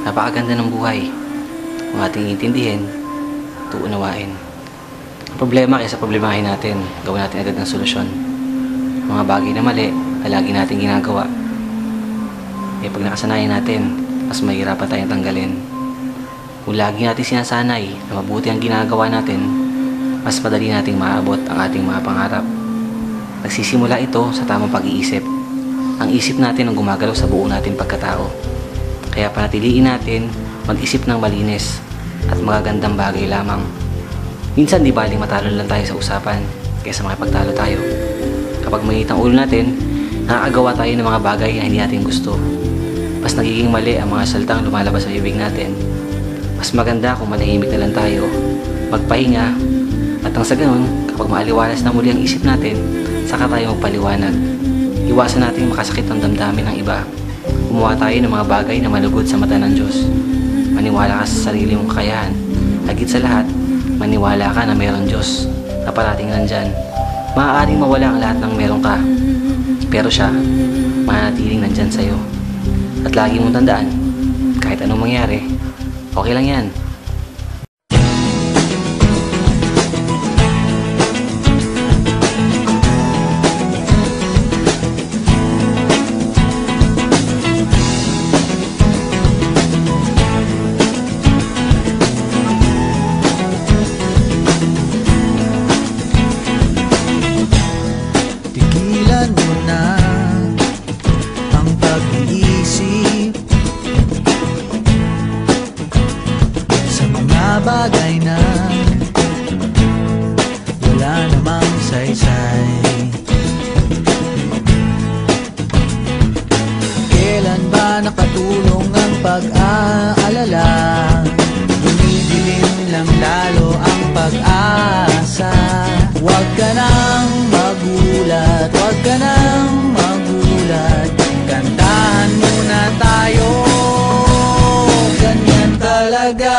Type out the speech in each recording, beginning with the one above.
Napakaganda ng buhay kung ating intindihin at unawain. Ang problema kaysa problemahin natin, gawin natin agad ng solusyon. Mga bagay na mali na lagi natin ginagawa, pag nakasanayan natin, mas mahirapan tayong tanggalin. Kung lagi natin sinasanay na mabuti ang ginagawa natin, mas madali nating maabot ang ating mga pangarap. Nagsisimula ito sa tamang pag-iisip. Ang isip natin ang gumagalaw sa buo nating pagkatao. Kaya panatiliin natin mag-isip ng malinis at magagandang bagay lamang. Minsan di baling matalo lang tayo sa usapan kaysa makipagtalo tayo. Kapag mainit ang ulo natin, nakakagawa tayo ng mga bagay na hindi natin gusto. Mas nagiging mali ang mga salitang lumalabas sa bibig natin. Mas maganda kung manahimik na lang tayo, magpahinga, at ang sa ganun, kapag maaliwalas na muli ang isip natin, saka tayo magpaliwanag. Iwasan natin makasakit ang damdamin ng iba. Gumawa tayo ng mga bagay na malugod sa mata ng Diyos. Maniwala ka sa sarili mong kakayahan. Higit sa lahat, maniwala ka na mayroong Diyos na parating nandyan. Maaaring mawala ang lahat ng meron ka, pero siya, manatiling nandyan sa'yo. At lagi mong tandaan, kahit anong mangyari, okay lang yan. Tigilan mo na ang pag-iisip sa mga bagay na wala namang saysay. Kailan ba nakatulong ang pag-aalala? Dumidilim lang lalo ang pag-asa. Huwag ka nang magulat, huwag ka nang magulat. Kantahan muna tayo, ganyan talaga.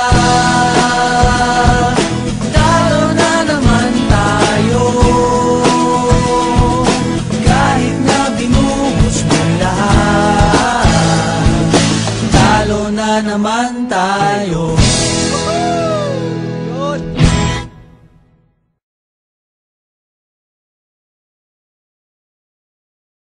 Talo na naman tayo, kahit na binuhos mo lahat. Talo na naman tayo.